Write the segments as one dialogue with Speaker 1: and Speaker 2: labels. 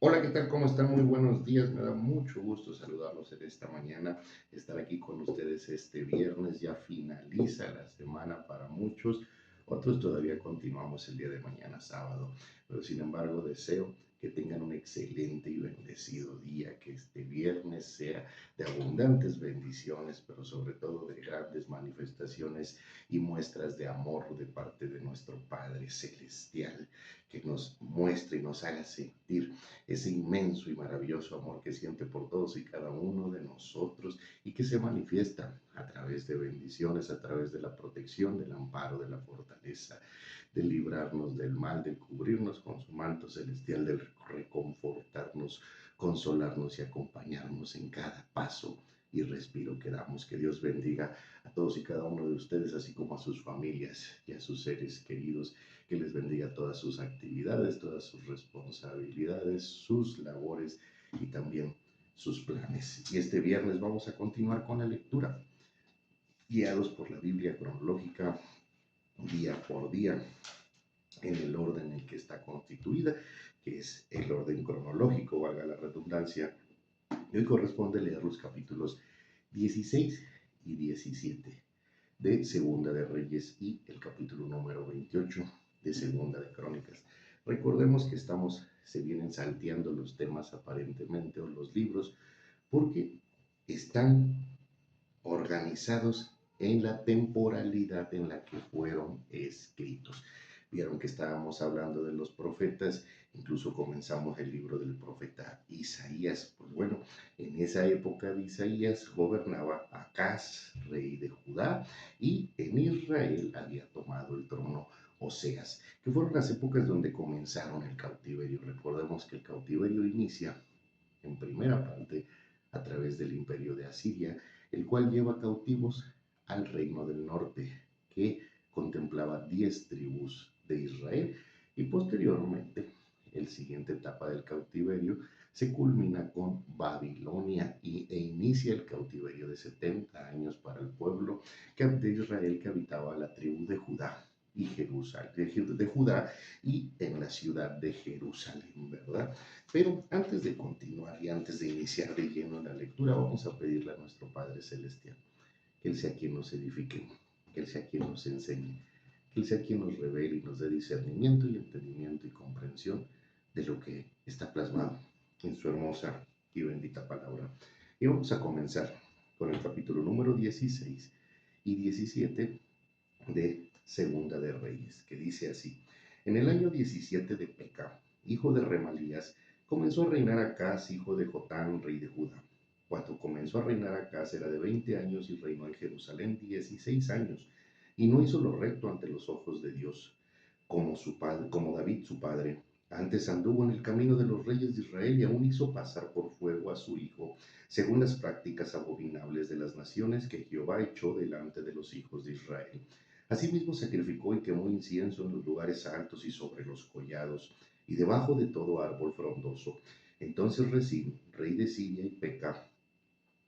Speaker 1: Hola, ¿qué tal? ¿Cómo están? Muy buenos días. Me da mucho gusto saludarlos en esta mañana, estar aquí con ustedes este viernes. Ya finaliza la semana para muchos, otros todavía continuamos el día de mañana, sábado. Pero sin embargo, deseo que tengan un excelente y bendecido día, que este viernes sea de abundantes bendiciones, pero sobre todo de grandes manifestaciones y muestras de amor de parte de nuestro Padre Celestial, que nos muestre y nos haga sentir ese inmenso y maravilloso amor que siente por todos y cada uno de nosotros y que se manifiesta a través de bendiciones, a través de la protección, del amparo, de la fortaleza, de librarnos del mal, de cubrirnos con su manto celestial, de reconfortarnos, consolarnos y acompañarnos en cada paso y respiro que damos. Que Dios bendiga a todos y cada uno de ustedes, así como a sus familias y a sus seres queridos, que les bendiga todas sus actividades, todas sus responsabilidades, sus labores y también sus planes. Y este viernes vamos a continuar con la lectura, guiados por la Biblia cronológica, día por día, en el orden en que está constituida, que es el orden cronológico, valga la redundancia. Y hoy corresponde leer los capítulos 16 y 17 de Segunda de Reyes y el capítulo número 28 de Segunda de Crónicas. Recordemos que se vienen salteando los temas aparentemente o los libros porque están organizados en la temporalidad en la que fueron escritos. Vieron que estábamos hablando de los profetas, incluso comenzamos el libro del profeta Isaías. Pues bueno, en esa época de Isaías gobernaba Acaz, rey de Judá, y en Israel había tomado el trono Oseas, que fueron las épocas donde comenzaron el cautiverio. Recordemos que el cautiverio inicia en primera parte a través del imperio de Asiria, el cual lleva cautivos al reino del norte, que contemplaba 10 tribus de Israel, y posteriormente, la siguiente etapa del cautiverio se culmina con Babilonia e inicia el cautiverio de 70 años para el pueblo de Israel que habitaba la tribu de Judá y Jerusalén, de Judá y en la ciudad de Jerusalén, ¿verdad? Pero antes de continuar y antes de iniciar de lleno la lectura, vamos a pedirle a nuestro Padre Celestial que Él sea quien nos edifique, que Él sea quien nos enseñe, que Él sea quien nos revele y nos dé discernimiento y entendimiento y comprensión de lo que está plasmado en su hermosa y bendita palabra. Y vamos a comenzar con el capítulo número 16 y 17 de Segunda de Reyes, que dice así: en el año 17 de Peca, hijo de Remalías, comenzó a reinar Acaz, hijo de Jotán, rey de Judá. Cuando comenzó a reinar Acaz era de 20 años y reinó en Jerusalén 16 años, y no hizo lo recto ante los ojos de Dios, como su padre, como David su padre. Antes anduvo en el camino de los reyes de Israel y aún hizo pasar por fuego a su hijo, según las prácticas abominables de las naciones que Jehová echó delante de los hijos de Israel. Asimismo sacrificó y quemó incienso en los lugares altos y sobre los collados, y debajo de todo árbol frondoso. Entonces Resín, rey de Siria, y Peca,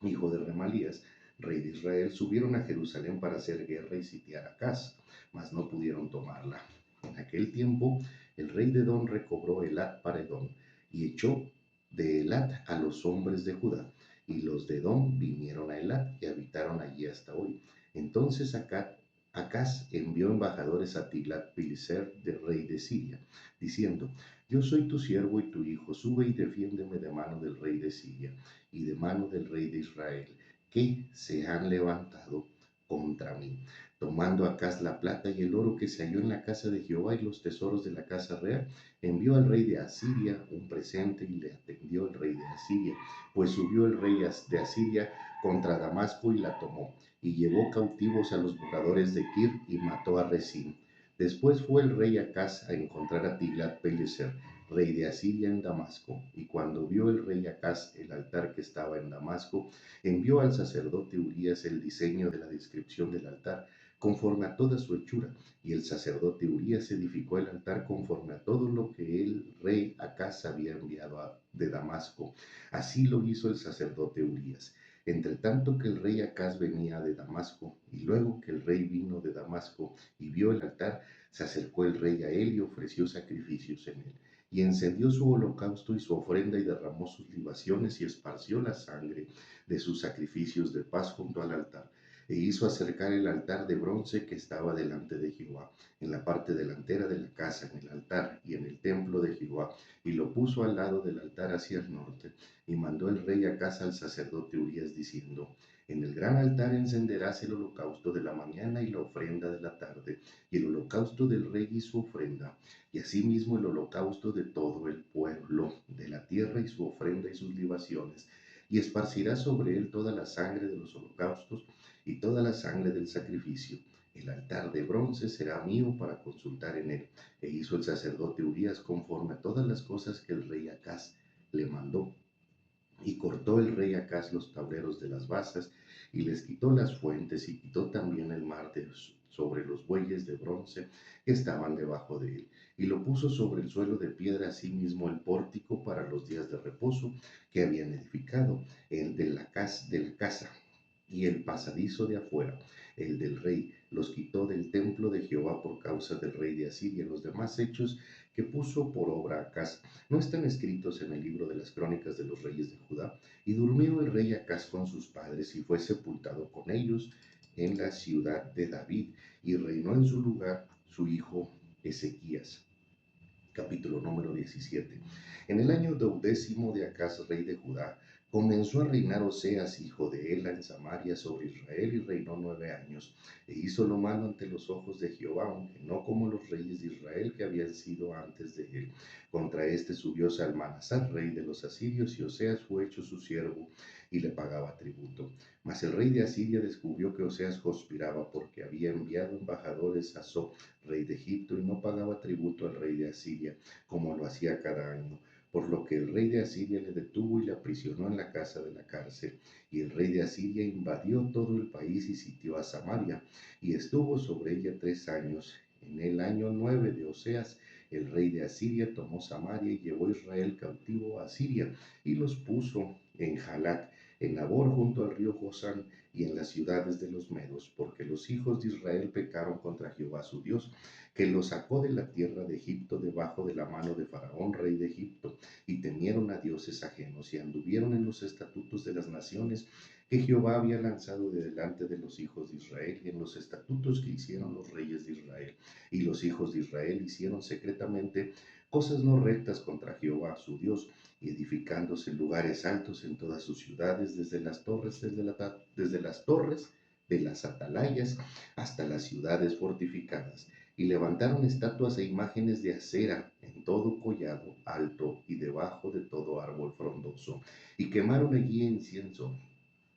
Speaker 1: hijo de Remalías, rey de Israel, subieron a Jerusalén para hacer guerra y sitiar a Acaz, mas no pudieron tomarla. En aquel tiempo el rey de Edom recobró Elat para Edom, y echó de Elat a los hombres de Judá, y los de Edom vinieron a Elat y habitaron allí hasta hoy. Entonces Acaz envió embajadores a Tiglat-Pileser, de rey de Siria, diciendo: yo soy tu siervo y tu hijo, sube y defiéndeme de mano del rey de Siria y de mano del rey de Israel, que se han levantado contra mí. Tomando Acaz la plata y el oro que se halló en la casa de Jehová y los tesoros de la casa real, envió al rey de Asiria un presente y le atendió el rey de Asiria, pues subió el rey de Asiria contra Damasco y la tomó, y llevó cautivos a los moradores de Kir y mató a Resín. Después fue el rey Acaz a encontrar a Tiglat-Pileser, rey de Asiria, en Damasco, y cuando vio el rey Acaz el altar que estaba en Damasco, envió al sacerdote Urías el diseño de la descripción del altar, conforme a toda su hechura, y el sacerdote Urías edificó el altar conforme a todo lo que el rey Acaz había enviado de Damasco. Así lo hizo el sacerdote Urías. Entre tanto que el rey Acaz venía de Damasco, y luego que el rey vino de Damasco y vio el altar, se acercó el rey a él y ofreció sacrificios en él. y encendió su holocausto y su ofrenda y derramó sus libaciones y esparció la sangre de sus sacrificios de paz junto al altar. E hizo acercar el altar de bronce que estaba delante de Jehová, en la parte delantera de la casa, en el altar y en el templo de Jehová, y lo puso al lado del altar hacia el norte. Y mandó el rey Acaz al sacerdote Urías diciendo: en el gran altar encenderás el holocausto de la mañana y la ofrenda de la tarde, y el holocausto del rey y su ofrenda, y asimismo el holocausto de todo el pueblo de la tierra y su ofrenda y sus libaciones, y esparcirás sobre él toda la sangre de los holocaustos y toda la sangre del sacrificio. El altar de bronce será mío para consultar en él. E hizo el sacerdote Urías conforme a todas las cosas que el rey Acaz le mandó. Y cortó el rey Acaz los tableros de las basas, y les quitó las fuentes, y quitó también el mar sobre los bueyes de bronce que estaban debajo de él, y lo puso sobre el suelo de piedra, asimismo el pórtico para los días de reposo que habían edificado, el de la casa, y el pasadizo de afuera, el del rey, los quitó del templo de Jehová por causa del rey de Asiria. Los demás hechos que puso por obra Acaz no están escritos en el libro de las crónicas de los reyes de Judá. Y durmió el rey Acaz con sus padres y fue sepultado con ellos en la ciudad de David, y reinó en su lugar su hijo Ezequías. Capítulo número 17. En el año 12 de Acaz, rey de Judá, comenzó a reinar Oseas, hijo de Ela, en Samaria sobre Israel, y reinó 9 años. E hizo lo malo ante los ojos de Jehová, aunque no como los reyes de Israel que habían sido antes de él. Contra este subió Salmanasar, rey de los asirios, y Oseas fue hecho su siervo y le pagaba tributo. Mas el rey de Asiria descubrió que Oseas conspiraba, porque había enviado embajadores a So, rey de Egipto, y no pagaba tributo al rey de Asiria, como lo hacía cada año. Por lo que el rey de Asiria le detuvo y le aprisionó en la casa de la cárcel. Y el rey de Asiria invadió todo el país y sitió a Samaria, y estuvo sobre ella 3 años. En el año 9 de Oseas, el rey de Asiria tomó Samaria y llevó a Israel cautivo a Asiria, y los puso en Jalac, en Nabor, junto al río Josán, y en las ciudades de los medos, porque los hijos de Israel pecaron contra Jehová su Dios, que los sacó de la tierra de Egipto debajo de la mano de Faraón, rey de Egipto, y temieron a dioses ajenos, y anduvieron en los estatutos de las naciones que Jehová había lanzado de delante de los hijos de Israel, y en los estatutos que hicieron los reyes de Israel. Y los hijos de Israel hicieron secretamente cosas no rectas contra Jehová su Dios, y edificándose lugares altos en todas sus ciudades, desde las torres de las atalayas hasta las ciudades fortificadas, y levantaron estatuas e imágenes de acera en todo collado alto y debajo de todo árbol frondoso, y quemaron allí incienso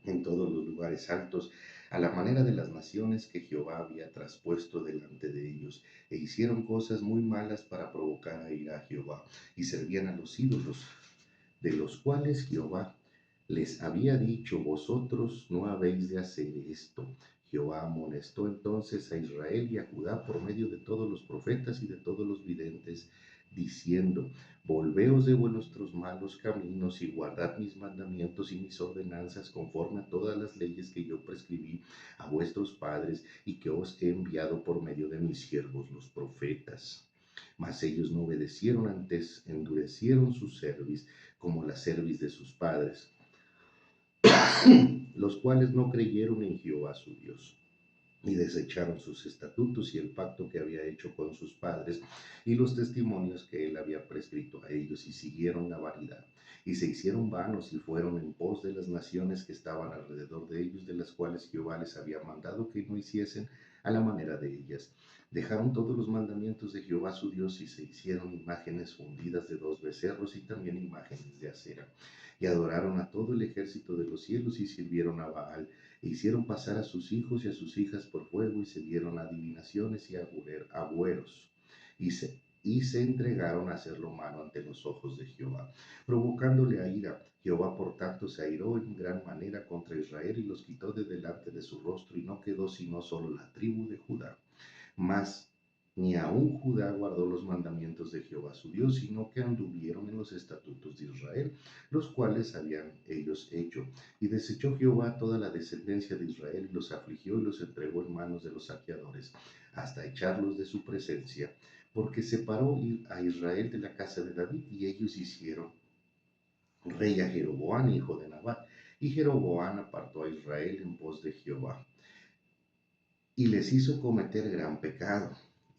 Speaker 1: en todos los lugares altos, a la manera de las naciones que Jehová había traspuesto delante de ellos, e hicieron cosas muy malas para provocar a ira a Jehová, y servían a los ídolos, de los cuales Jehová les había dicho: vosotros no habéis de hacer esto. Jehová amonestó entonces a Israel y a Judá por medio de todos los profetas y de todos los videntes, diciendo: volveos de vuestros malos caminos y guardad mis mandamientos y mis ordenanzas conforme a todas las leyes que yo prescribí a vuestros padres y que os he enviado por medio de mis siervos los profetas. Mas ellos no obedecieron, antes endurecieron su cerviz como la cerviz de sus padres, los cuales no creyeron en Jehová su Dios, y desecharon sus estatutos y el pacto que había hecho con sus padres y los testimonios que él había prescrito a ellos, y siguieron la vanidad, y se hicieron vanos y fueron en pos de las naciones que estaban alrededor de ellos, de las cuales Jehová les había mandado que no hiciesen a la manera de ellas. Dejaron todos los mandamientos de Jehová su Dios y se hicieron imágenes fundidas de 2 becerros y también imágenes de acera, y adoraron a todo el ejército de los cielos y sirvieron a Baal, e hicieron pasar a sus hijos y a sus hijas por fuego, y se dieron a adivinaciones y a agüeros, y se entregaron a hacer lo malo ante los ojos de Jehová, provocándole a ira. Jehová por tanto se airó en gran manera contra Israel y los quitó de delante de su rostro, y no quedó sino solo la tribu de Judá. Mas ni aun Judá guardó los mandamientos de Jehová su Dios, sino que anduvieron en los estatutos de Israel, los cuales habían ellos hecho. Y desechó Jehová toda la descendencia de Israel, y los afligió y los entregó en manos de los saqueadores, hasta echarlos de su presencia. porque separó a Israel de la casa de David, y ellos hicieron rey a Jeroboam, hijo de Nabat. Y Jeroboam apartó a Israel en pos de Jehová, y les hizo cometer gran pecado.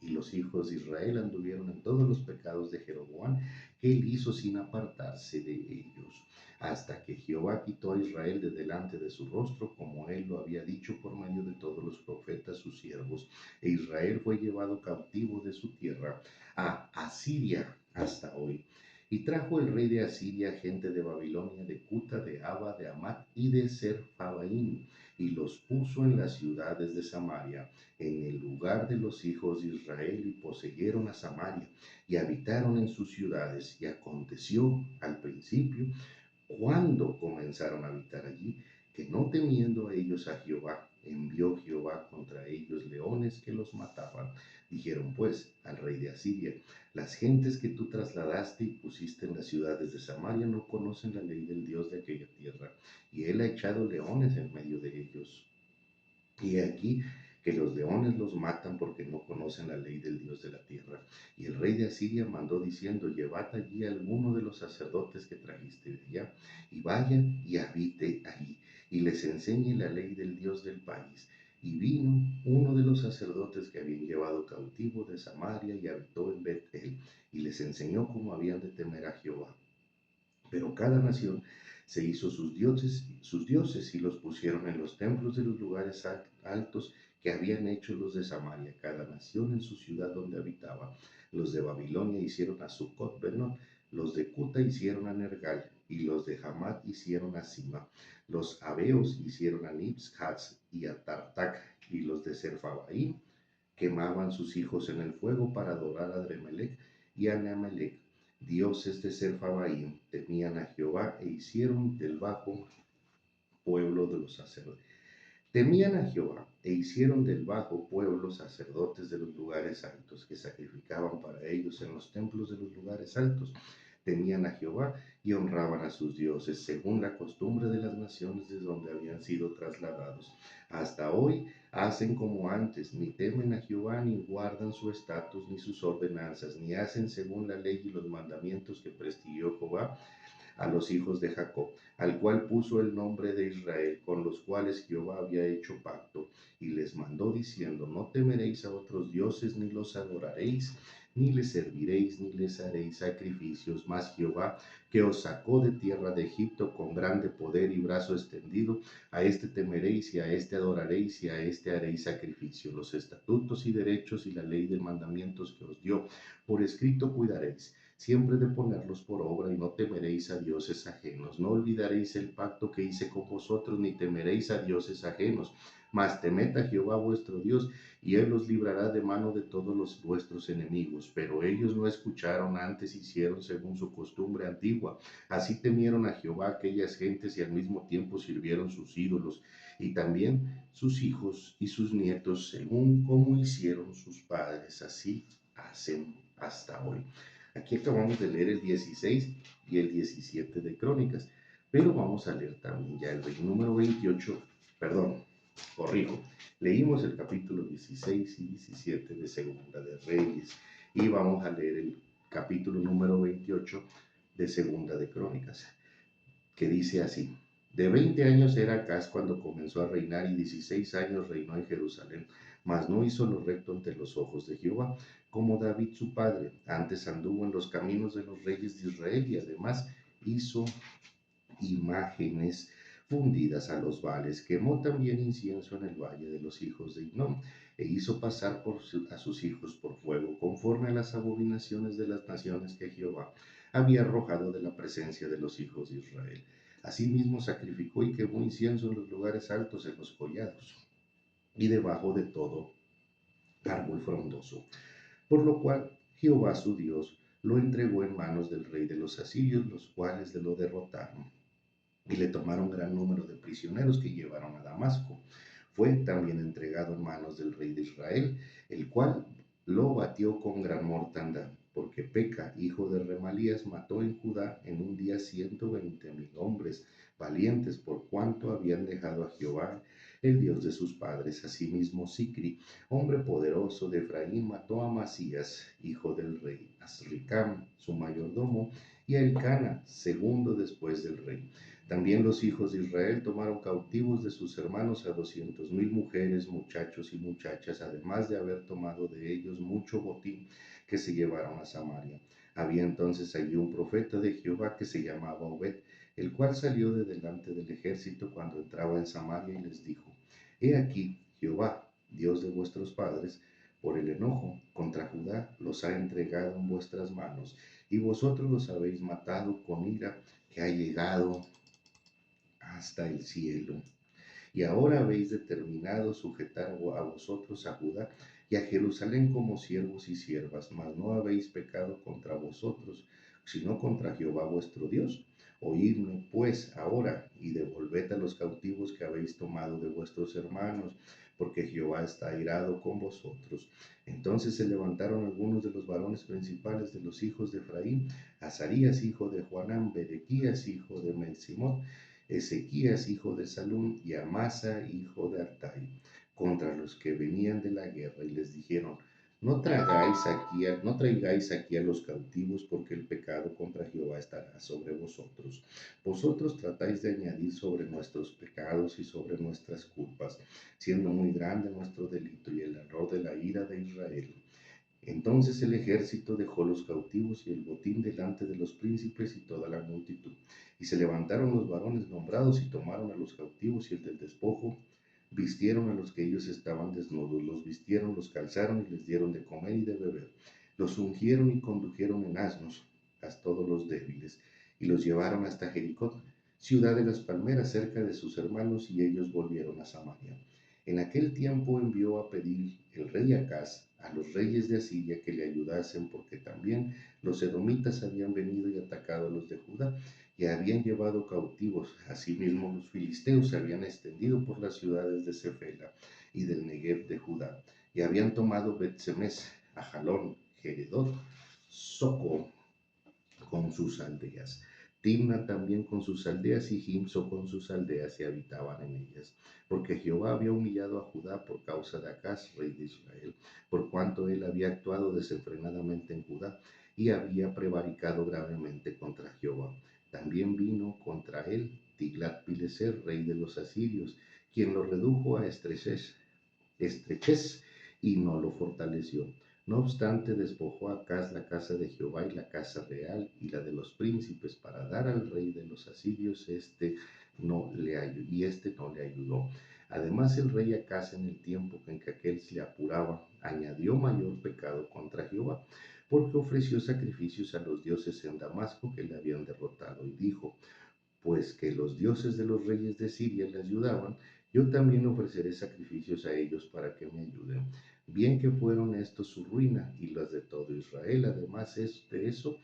Speaker 1: Y los hijos de Israel anduvieron en todos los pecados de Jeroboam, que él hizo sin apartarse de ellos, hasta que Jehová quitó a Israel de delante de su rostro, como él lo había dicho por medio de todos los profetas sus siervos. E Israel fue llevado cautivo de su tierra a Asiria hasta hoy. Y trajo el rey de Asiria gente de Babilonia, de Cuta, de Aba, de Amat y de Serfabaim, y los puso en las ciudades de Samaria, en el lugar de los hijos de Israel, y poseyeron a Samaria, y habitaron en sus ciudades. Y aconteció al principio, cuando comenzaron a habitar allí, que no temiendo a ellos a Jehová, envió Jehová contra ellos leones que los mataban. Dijeron pues al rey de Asiria: las gentes que tú trasladaste y pusiste en las ciudades de Samaria no conocen la ley del Dios de aquella tierra, y él ha echado leones en medio de ellos. Y aquí que los leones los matan porque no conocen la ley del Dios de la tierra. Y el rey de Asiria mandó diciendo: llevad allí a alguno de los sacerdotes que trajiste de allá, y vaya y habite allí, y les enseñe la ley del Dios del país. Y vino uno de los sacerdotes que habían llevado cautivo de Samaria, y habitó en Betel, y les enseñó cómo habían de temer a Jehová. Pero cada nación se hizo sus dioses, y los pusieron en los templos de los lugares altos que habían hecho los de Samaria, cada nación en su ciudad donde habitaba. Los de Babilonia hicieron a Sucot Benot, los de Cuta hicieron a Nergal, y los de Hamat hicieron a Sima. Los Abeos hicieron a Nibs-Hatz y a Tartac, y los de Serfabaim quemaban sus hijos en el fuego para adorar a Dremelech y a Neamelech, dioses de Serfabaim. Temían a Jehová e hicieron del bajo pueblo de los sacerdotes. Temían a Jehová e hicieron del bajo pueblo sacerdotes de los lugares altos, que sacrificaban para ellos en los templos de los lugares altos. Temían a Jehová y honraban a sus dioses, según la costumbre de las naciones de donde habían sido trasladados. Hasta hoy hacen como antes, ni temen a Jehová, ni guardan su estatus, ni sus ordenanzas, ni hacen según la ley y los mandamientos que prescribió Jehová a los hijos de Jacob, al cual puso el nombre de Israel, con los cuales Jehová había hecho pacto, y les mandó diciendo: no temeréis a otros dioses, ni los adoraréis, ni les serviréis, ni les haréis sacrificios, mas Jehová, que os sacó de tierra de Egipto con grande poder y brazo extendido, a este temeréis, y a este adoraréis, y a este haréis sacrificio. Los estatutos y derechos y la ley de mandamientos que os dio por escrito cuidaréis, siempre de ponerlos por obra, y no temeréis a dioses ajenos. No olvidaréis el pacto que hice con vosotros, ni temeréis a dioses ajenos, mas temed a Jehová vuestro Dios, y él os librará de mano de todos los vuestros enemigos. Pero ellos no escucharon, antes hicieron según su costumbre antigua. Así temieron a Jehová aquellas gentes, y al mismo tiempo sirvieron sus ídolos, y también sus hijos y sus nietos, según como hicieron sus padres. Así hacen hasta hoy. Aquí acabamos de leer el 16 y el 17 de Crónicas, pero vamos a leer también ya el número 28, perdón, corrijo, leímos el capítulo 16 y 17 de Segunda de Reyes, y vamos a leer el capítulo número 28 de Segunda de Crónicas, que dice así: de 20 años era Acaz cuando comenzó a reinar, y 16 años reinó en Jerusalén, mas no hizo lo recto ante los ojos de Jehová, como David su padre. Antes anduvo en los caminos de los reyes de Israel, y además hizo imágenes fundidas a los vales. Quemó también incienso en el valle de los hijos de Hinnom, e hizo pasar a sus hijos por fuego, conforme a las abominaciones de las naciones que Jehová había arrojado de la presencia de los hijos de Israel. Asimismo sacrificó y quemó incienso en los lugares altos, en los collados, y debajo de todo árbol frondoso, por lo cual Jehová su Dios lo entregó en manos del rey de los asirios, los cuales lo derrotaron y le tomaron gran número de prisioneros, que llevaron a Damasco. Fue también entregado en manos del rey de Israel, el cual lo batió con gran mortandad. porque Peca, hijo de Remalías, mató en Judá en un día 120,000 hombres valientes, por cuanto habían dejado a Jehová, el Dios de sus padres. Asimismo, Sicri, hombre poderoso de Efraín, mató a Amasías, hijo del rey, a Azricam, su mayordomo, y a Elcana, segundo después del rey. También los hijos de Israel tomaron cautivos de sus hermanos a 200,000 mujeres, muchachos y muchachas, además de haber tomado de ellos mucho botín que se llevaron a Samaria. Había entonces allí un profeta de Jehová que se llamaba Obed, el cual salió de delante del ejército cuando entraba en Samaria y les dijo: He aquí, Jehová, Dios de vuestros padres, por el enojo contra Judá, los ha entregado en vuestras manos, y vosotros los habéis matado con ira que ha llegado hasta el cielo. Y ahora habéis determinado sujetar a vosotros a Judá y a Jerusalén como siervos y siervas, mas no habéis pecado contra vosotros, sino contra Jehová vuestro Dios. Oídme pues ahora y devolved a los cautivos que habéis tomado de vuestros hermanos, porque Jehová está airado con vosotros. Entonces se levantaron algunos de los varones principales de los hijos de Efraín: Azarías, hijo de Joanán; Berequías, hijo de Melcimot; Ezequías, hijo de Salún; y Amasa, hijo de Artai, contra los que venían de la guerra, y les dijeron: no traigáis aquí a los cautivos, porque el pecado contra Jehová estará sobre vosotros. Vosotros tratáis de añadir sobre nuestros pecados y sobre nuestras culpas, siendo muy grande nuestro delito y el error de la ira de Israel. Entonces el ejército dejó los cautivos y el botín delante de los príncipes y toda la multitud. Y se levantaron los varones nombrados y tomaron a los cautivos y el del despojo. Vistieron a los que ellos estaban desnudos, los vistieron, los calzaron y les dieron de comer y de beber. Los ungieron y condujeron en asnos a todos los débiles, y los llevaron hasta Jericó, ciudad de las palmeras, cerca de sus hermanos, y ellos volvieron a Samaria. En aquel tiempo envió a pedir el rey Acaz a los reyes de Asiria que le ayudasen, porque también los edomitas habían venido y atacado a los de Judá y habían llevado cautivos. Asimismo, los filisteos se habían extendido por las ciudades de Cefela y del Negev de Judá, y habían tomado Bet-Semes, Ajalón, Geredot, Soco con sus aldeas, Timna también con sus aldeas, y Gimso con sus aldeas, y habitaban en ellas, porque Jehová había humillado a Judá por causa de Acaz, rey de Israel, por cuanto él había actuado desenfrenadamente en Judá y había prevaricado gravemente contra Jehová. También vino contra él Tiglat-Pileser, rey de los asirios, quien lo redujo a estrechez y no lo fortaleció. No obstante, despojó a Acaz la casa de Jehová y la casa real y la de los príncipes para dar al rey de los asirios, y este no le ayudó. Además, el rey Acaz, en el tiempo en que aquel se le apuraba, añadió mayor pecado contra Jehová, porque ofreció sacrificios a los dioses en Damasco que le habían derrotado, y dijo: pues que los dioses de los reyes de Siria le ayudaban, yo también ofreceré sacrificios a ellos para que me ayuden. Bien que fueron estos su ruina y las de todo Israel. Además de eso,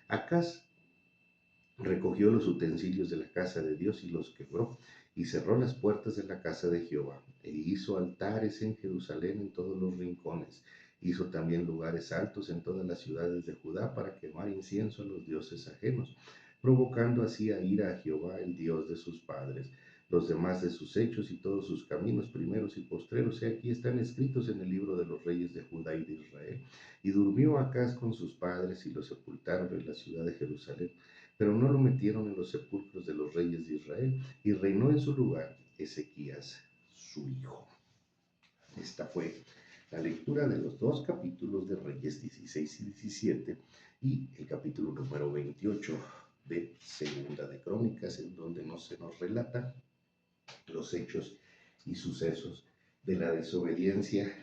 Speaker 1: Acaz recogió los utensilios de la casa de Dios y los quebró, y cerró las puertas de la casa de Jehová, e hizo altares en Jerusalén en todos los rincones. Hizo también lugares altos en todas las ciudades de Judá para quemar incienso a los dioses ajenos, provocando así a ira a Jehová, el Dios de sus padres. Los demás de sus hechos y todos sus caminos, primeros y postreros, aquí están escritos en el libro de los reyes de Judá y de Israel. Y durmió Acaz con sus padres, y lo sepultaron en la ciudad de Jerusalén, pero no lo metieron en los sepulcros de los reyes de Israel, y reinó en su lugar Ezequías, su hijo. Esta fue la lectura de los dos capítulos de Reyes 16 y 17 y el capítulo número 28 de Segunda de Crónicas, en donde no se nos relata los hechos y sucesos de la desobediencia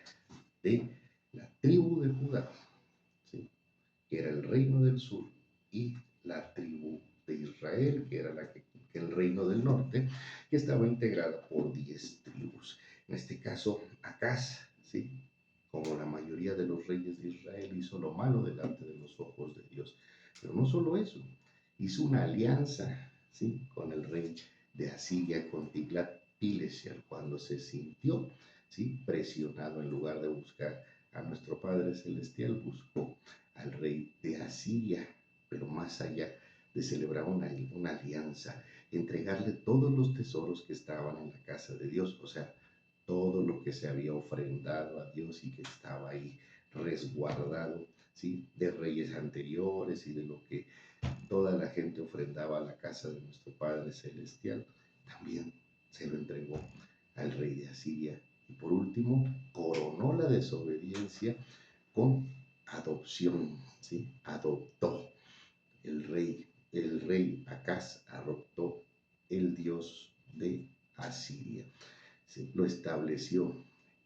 Speaker 1: de la tribu de Judá, ¿sí?, que era el reino del sur, y la tribu de Israel, que era el reino del norte, que estaba integrada por 10 tribus. En este caso, Acaz, ¿sí?, como la mayoría de los reyes de Israel, hizo lo malo delante de los ojos de Dios. Pero no solo eso, hizo una alianza, ¿sí?, con el rey de Asiria, con Tiglat-Pileser, cuando se sintió, ¿sí?, presionado. En lugar de buscar a nuestro Padre Celestial, buscó al rey de Asiria, pero más allá de celebrar una alianza, entregarle todos los tesoros que estaban en la casa de Dios, o sea, todo lo que se había ofrendado a Dios y que estaba ahí resguardado, ¿sí? De reyes anteriores y de lo que toda la gente ofrendaba a la casa de nuestro Padre Celestial, también se lo entregó al rey de Asiria. Y por último, coronó la desobediencia con adopción, ¿sí? Adoptó el rey Acaz adoptó el Dios de Asiria, ¿sí? Lo estableció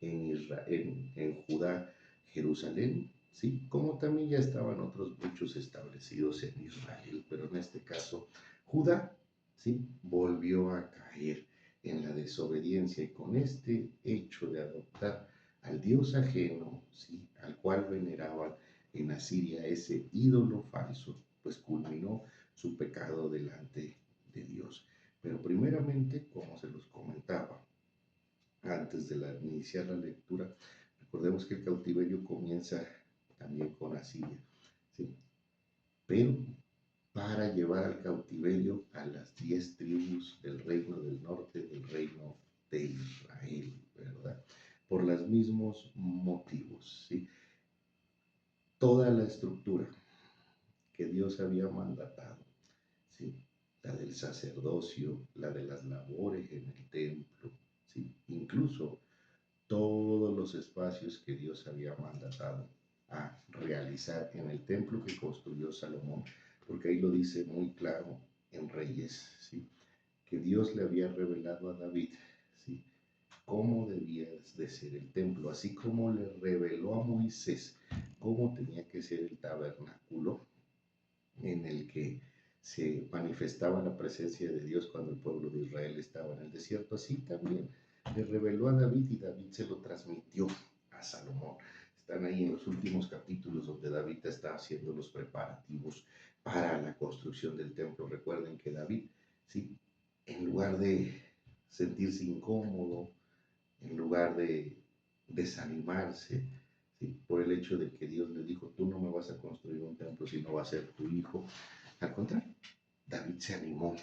Speaker 1: en Israel, en Judá, Jerusalén, ¿sí? Como también ya estaban otros muchos establecidos en Israel, pero en este caso Judá, ¿sí? Volvió a caer en la desobediencia y con este hecho de adoptar al Dios ajeno, ¿sí? Al cual veneraban en Asiria, ese ídolo falso, pues culminó su pecado delante de Dios. Pero primeramente, como se los comentaba, antes de iniciar la lectura, recordemos que el cautiverio comienza también con Asiria, ¿sí? Pero para llevar al cautiverio a las 10 tribus del reino del norte, del reino de Israel, ¿verdad? Por los mismos motivos, ¿sí? Toda la estructura que Dios había mandatado, ¿sí? La del sacerdocio, la de las labores en el templo, ¿sí? Incluso todos los espacios que Dios había mandatado a realizar en el templo que construyó Salomón, porque ahí lo dice muy claro en Reyes, ¿sí? Que Dios le había revelado a David, ¿sí? Cómo debía de ser el templo, así como le reveló a Moisés cómo tenía que ser el tabernáculo en el que se manifestaba la presencia de Dios cuando el pueblo de Israel estaba en el desierto. Así también le reveló a David y David se lo transmitió a Salomón. Están ahí en los últimos capítulos donde David está haciendo los preparativos para la construcción del templo. Recuerden que David, ¿sí? En lugar de sentirse incómodo, en lugar de desanimarse, ¿sí? Por el hecho de que Dios le dijo, tú no me vas a construir un templo, sino va a ser tu hijo. Al contrario, David se animó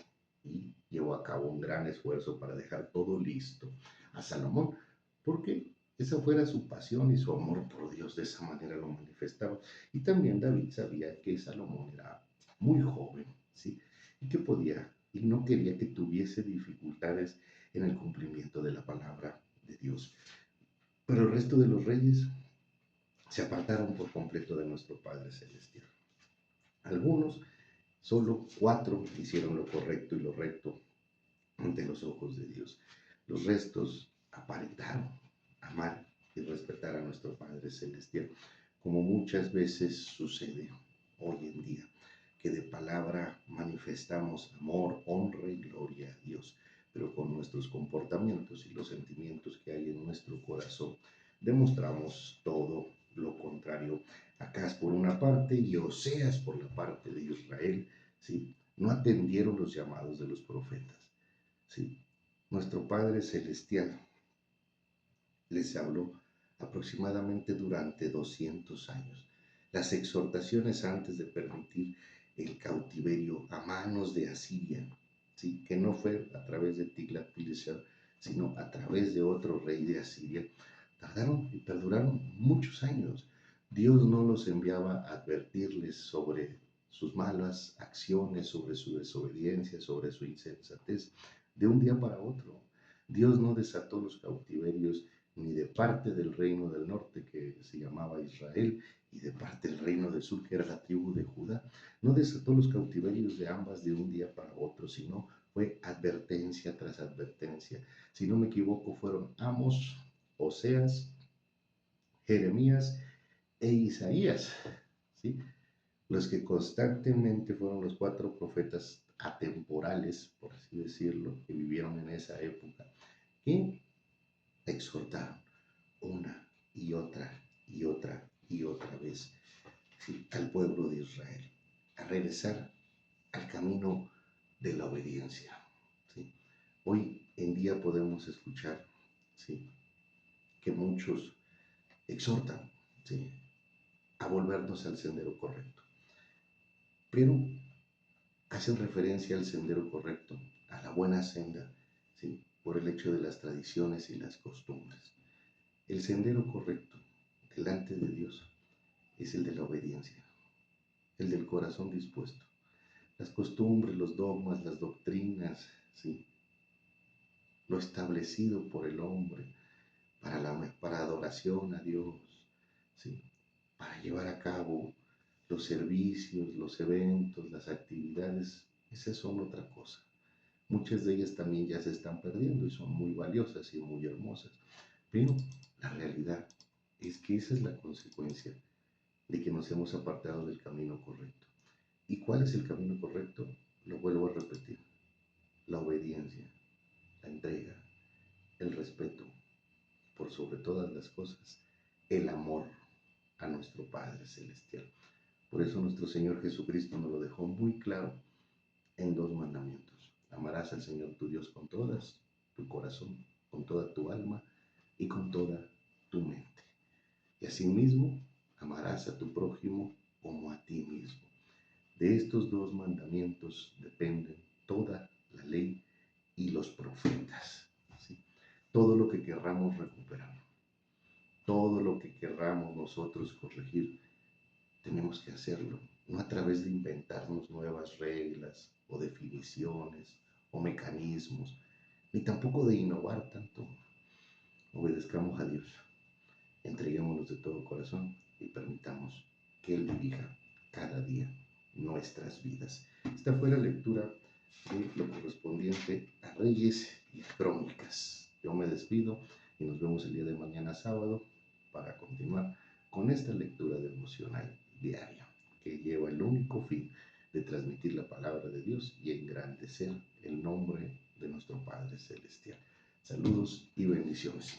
Speaker 1: y llevó a cabo un gran esfuerzo para dejar todo listo a Salomón, porque esa fuera su pasión y su amor por Dios, de esa manera lo manifestaba. Y también David sabía que Salomón era muy joven, ¿sí? Y que podía, y no quería que tuviese dificultades en el cumplimiento de la palabra de Dios. Pero el resto de los reyes se apartaron por completo de nuestro Padre Celestial. Algunos, solo 4, hicieron lo correcto y lo recto ante los ojos de Dios. Los restos aparentaron amar y respetar a nuestro Padre Celestial, como muchas veces sucede hoy en día, que de palabra manifestamos amor, honra y gloria a Dios, pero con nuestros comportamientos y los sentimientos que hay en nuestro corazón demostramos todo lo contrario. Acaz por una parte y Oseas por la parte de Israel, ¿sí? No atendieron los llamados de los profetas, ¿sí? Nuestro Padre Celestial les habló aproximadamente durante 200 años. Las exhortaciones antes de permitir el cautiverio a manos de Asiria, ¿sí? Que no fue a través de Tiglat-Pileser, sino a través de otro rey de Asiria, tardaron y perduraron muchos años. Dios no los enviaba a advertirles sobre sus malas acciones, sobre su desobediencia, sobre su insensatez, de un día para otro. Dios no desató los cautiverios ni de parte del reino del norte, que se llamaba Israel, y de parte del reino del sur, que era la tribu de Judá. No desató los cautiverios de ambas de un día para otro, sino fue advertencia tras advertencia. Si no me equivoco, fueron Amos, Oseas, Jeremías e Isaías, ¿sí? Los que constantemente fueron los 4 profetas atemporales, por así decirlo, que vivieron en esa época, que exhortaron una y otra y otra y otra vez, ¿sí? Al pueblo de Israel a regresar al camino de la obediencia, ¿sí? Hoy en día podemos escuchar, ¿sí? Que muchos exhortan, ¿sí? a volvernos al sendero correcto. Pero hacen referencia al sendero correcto, a la buena senda, ¿sí? Por el hecho de las tradiciones y las costumbres. El sendero correcto delante de Dios es el de la obediencia, el del corazón dispuesto. Las costumbres, los dogmas, las doctrinas, ¿sí? Lo establecido por el hombre para adoración a Dios, ¿sí? Para llevar a cabo los servicios, los eventos, las actividades, esas son otra cosa. Muchas de ellas también ya se están perdiendo y son muy valiosas y muy hermosas. Pero la realidad es que esa es la consecuencia de que nos hemos apartado del camino correcto. ¿Y cuál es el camino correcto? Lo vuelvo a repetir. La obediencia, la entrega, el respeto, por sobre todas las cosas, el amor a nuestro Padre Celestial. Por eso nuestro Señor Jesucristo nos lo dejó muy claro en 2 mandamientos. Amarás al Señor tu Dios con todas tu corazón, con toda tu alma y con toda tu mente. Y asimismo, amarás a tu prójimo como a ti mismo. De estos 2 mandamientos dependen toda la ley y los profetas. ¿Sí? Todo lo que querramos recuperar, todo lo que querramos nosotros corregir, tenemos que hacerlo, no a través de inventarnos nuevas reglas o definiciones o mecanismos, ni tampoco de innovar tanto. Obedezcamos a Dios, entreguémonos de todo corazón y permitamos que Él dirija cada día nuestras vidas. Esta fue la lectura de lo correspondiente a Reyes y a Crónicas. Yo me despido y nos vemos el día de mañana sábado para continuar con esta lectura devocional diaria que lleva el único fin de transmitir la palabra de Dios y engrandecer el nombre de nuestro Padre Celestial. Saludos y bendiciones.